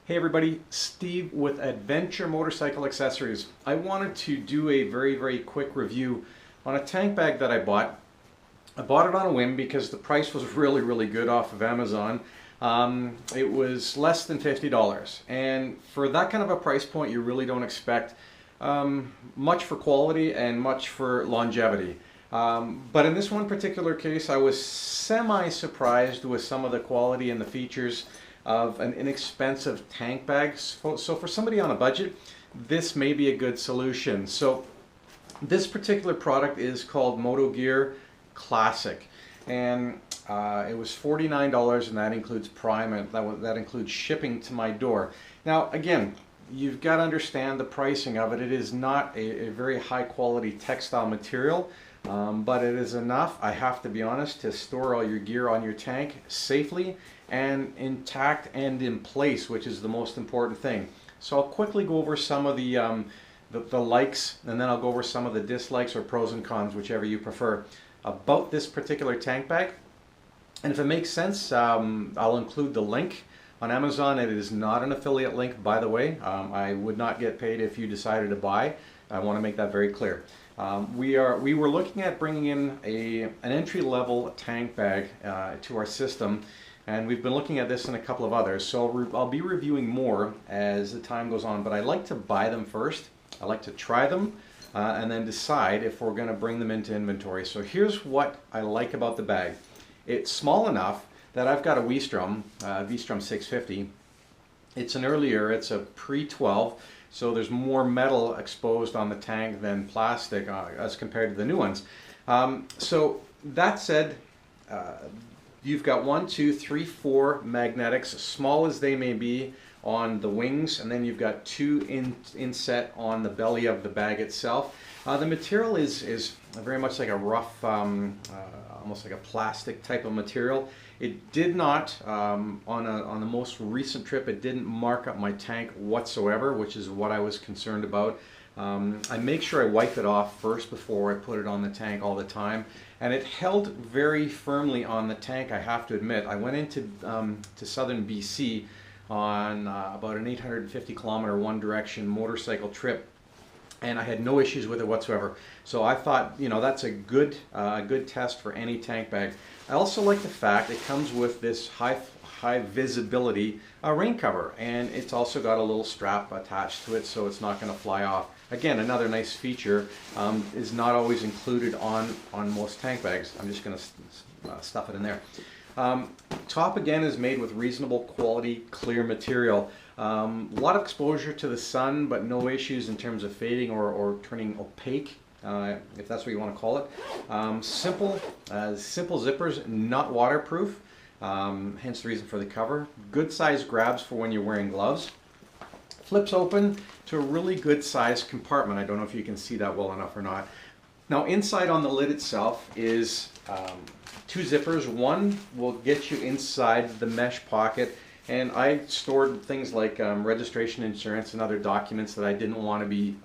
Hey everybody, Steve with Adventure Motorcycle Accessories. I wanted to do a very quick review on a tank bag that I bought. I bought it on a whim because the price was really good off of Amazon. It was less than $50, and for that kind of a price point you really don't expect much for quality and much for longevity. But in this one particular case I was semi-surprised with some of the quality and the features of an inexpensive tank bag. So for somebody on a budget, this may be a good solution. So this particular product is called MotoGear Classic, and it was $49, and that includes Prime, and that includes shipping to my door. Now again, you've got to understand the pricing of it. It is not a very high quality textile material, but it is enough, I have to be honest, to store all your gear on your tank safely and intact and in place, which is the most important thing. So I'll quickly go over some of the likes, and then I'll go over some of the dislikes or pros and cons, whichever you prefer, about this particular tank bag. And if it makes sense, I'll include the link on Amazon. It is not an affiliate link, by the way. I would not get paid if you decided to buy. I want to make that very clear. We were looking at bringing in an entry-level tank bag to our system, and we've been looking at this and a couple of others. So I'll be reviewing more as the time goes on, but I like to buy them first. I like to try them and then decide if we're going to bring them into inventory. So here's what I like about the bag. It's small enough that I've got a V-Strom 650. It's a pre-12. So there's more metal exposed on the tank than plastic as compared to the new ones. So that said, you've got 1, 2, 3, 4 magnetics, small as they may be, on the wings, and then you've got 2 inset on the belly of the bag itself. The material is very much like a rough, almost like a plastic type of material. It did not, on the most recent trip, it didn't mark up my tank whatsoever, which is what I was concerned about. I make sure I wipe it off first before I put it on the tank all the time, and it held very firmly on the tank, I have to admit. I went into to southern BC on about an 850 kilometer one direction motorcycle trip, and I had no issues with it whatsoever. So I thought, you know, that's a good test for any tank bag. I also like the fact it comes with this high visibility rain cover, and it's also got a little strap attached to it, so it's not going to fly off. Again, another nice feature, is not always included on most tank bags. I'm just going to stuff it in there. Top again is made with reasonable quality clear material. A lot of exposure to the sun, but no issues in terms of fading or turning opaque, if that's what you want to call it. Simple zippers, not waterproof, hence the reason for the cover. Good size grabs for when you're wearing gloves. Flips open to a really good sized compartment. I don't know if you can see that well enough or not. Now inside on the lid itself is 2 zippers. One will get you inside the mesh pocket, and I stored things like registration insurance and other documents that I didn't want to be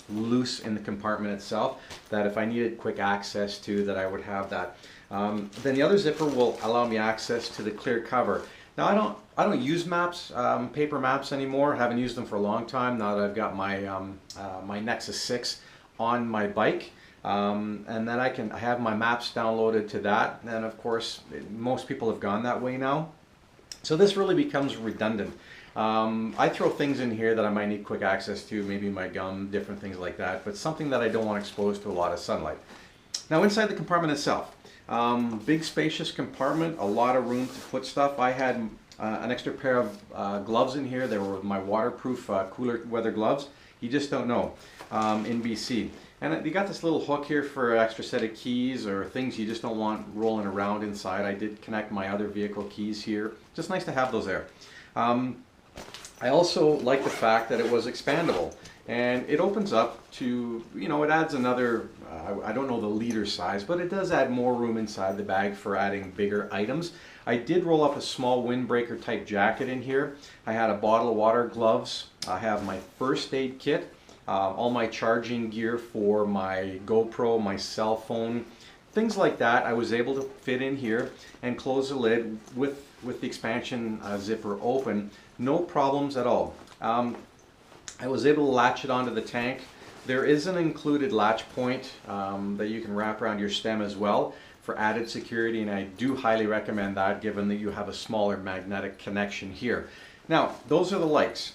loose in the compartment itself, that if I needed quick access to, that I would have that. Then the other zipper will allow me access to the clear cover. Now I don't use maps, paper maps anymore. I haven't used them for a long time now that I've got my my Nexus 6 on my bike. And then I have my maps downloaded to that, and of course most people have gone that way now. So this really becomes redundant. I throw things in here that I might need quick access to, maybe my gum, different things like that, but something that I don't want exposed to a lot of sunlight. Now inside the compartment itself, big spacious compartment, a lot of room to put stuff. I had an extra pair of gloves in here. They were my waterproof cooler weather gloves. You just don't know in BC. And you got this little hook here for an extra set of keys or things you just don't want rolling around inside. I did connect my other vehicle keys here. Just nice to have those there. I also like the fact that it was expandable, and it opens up to, you know, it adds another, I don't know the liter size, but it does add more room inside the bag for adding bigger items. I did roll up a small windbreaker type jacket in here. I had a bottle of water, gloves. I have my first aid kit. All my charging gear for my GoPro, my cell phone, things like that I was able to fit in here and close the lid with with the expansion zipper open, no problems at all. I was able to latch it onto the tank. There is an included latch point that you can wrap around your stem as well for added security, and I do highly recommend that given that you have a smaller magnetic connection here. Now, those are the likes.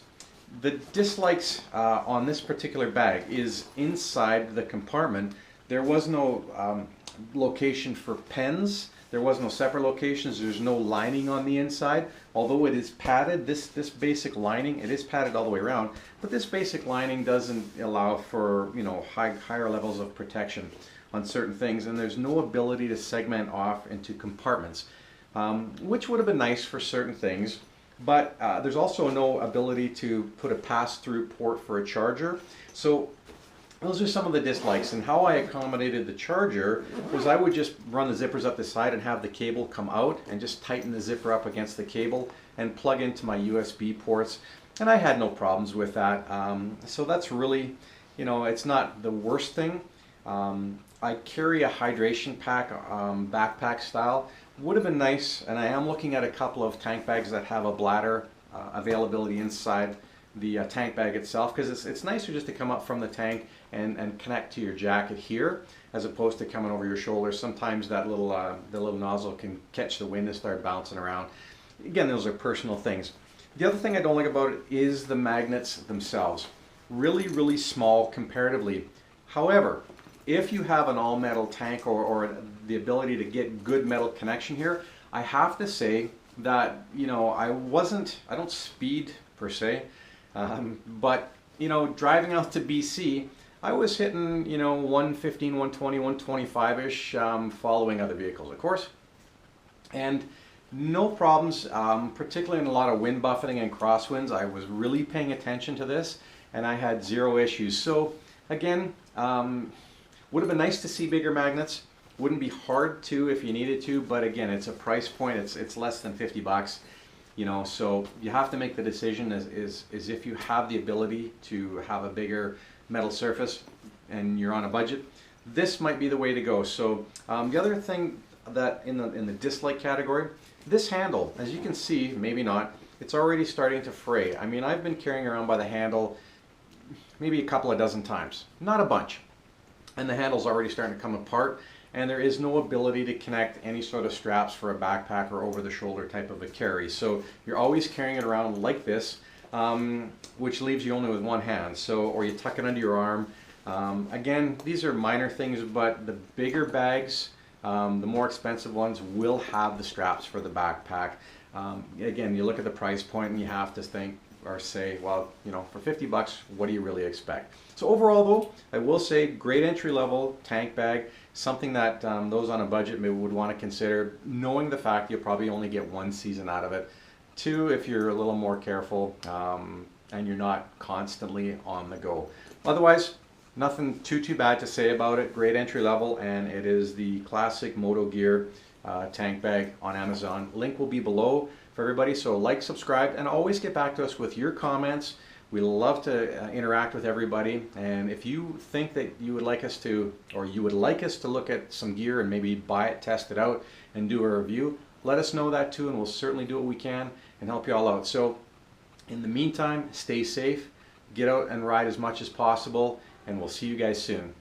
The dislikes on this particular bag is inside the compartment. There was no location for pens. There was no separate locations. There's no lining on the inside. Although it is padded, this basic lining, it is padded all the way around, but this basic lining doesn't allow for, you know, higher levels of protection on certain things, and there's no ability to segment off into compartments, which would have been nice for certain things. But there's also no ability to put a pass-through port for a charger. So those are some of the dislikes, and how I accommodated the charger was I would just run the zippers up the side and have the cable come out and just tighten the zipper up against the cable and plug into my USB ports, and I had no problems with that. So that's really, you know, it's not the worst thing. I carry a hydration pack, backpack style. Would have been nice, and I am looking at a couple of tank bags that have a bladder availability inside the tank bag itself, because it's nicer just to come up from the tank and connect to your jacket here as opposed to coming over your shoulders. Sometimes that little the little nozzle can catch the wind and start bouncing around. Again, those are personal things. The other thing I don't like about it is the magnets themselves. Really small comparatively. However, if you have an all metal tank or the ability to get good metal connection here, I have to say that, you know, I don't speed per se, but, you know, driving out to BC, I was hitting, you know, 115, 120, 125-ish, following other vehicles, of course. And no problems, particularly in a lot of wind buffeting and crosswinds. I was really paying attention to this, and I had zero issues. So, again, would have been nice to see bigger magnets. Wouldn't be hard to if you needed to, but again, it's a price point. It's less than 50 bucks, you know, so you have to make the decision is if you have the ability to have a bigger metal surface and you're on a budget, this might be the way to go. So the other thing that in the dislike category, this handle, as you can see, maybe not, it's already starting to fray. I mean, I've been carrying around by the handle maybe a couple of dozen times, not a bunch. And the handle's already starting to come apart, and there is no ability to connect any sort of straps for a backpack or over the shoulder type of a carry. So you're always carrying it around like this, which leaves you only with one hand. So, or you tuck it under your arm. Again, these are minor things, but the bigger bags, the more expensive ones, will have the straps for the backpack. Again, you look at the price point and you have to think or say, well, you know, for 50 bucks, what do you really expect? So overall though, I will say great entry level tank bag, something that those on a budget would want to consider, knowing the fact you'll probably only get one season out of it. Two, if you're a little more careful and you're not constantly on the go. Otherwise, nothing too bad to say about it. Great entry level, and it is the classic Moto Gear tank bag on Amazon. Link will be below for everybody, so like, subscribe, and always get back to us with your comments. We love to interact with everybody, and if you think that you would like us to, or you would like us to look at some gear and maybe buy it, test it out, and do a review, let us know that too, and we'll certainly do what we can and help you all out. So in the meantime, stay safe, get out and ride as much as possible, and we'll see you guys soon.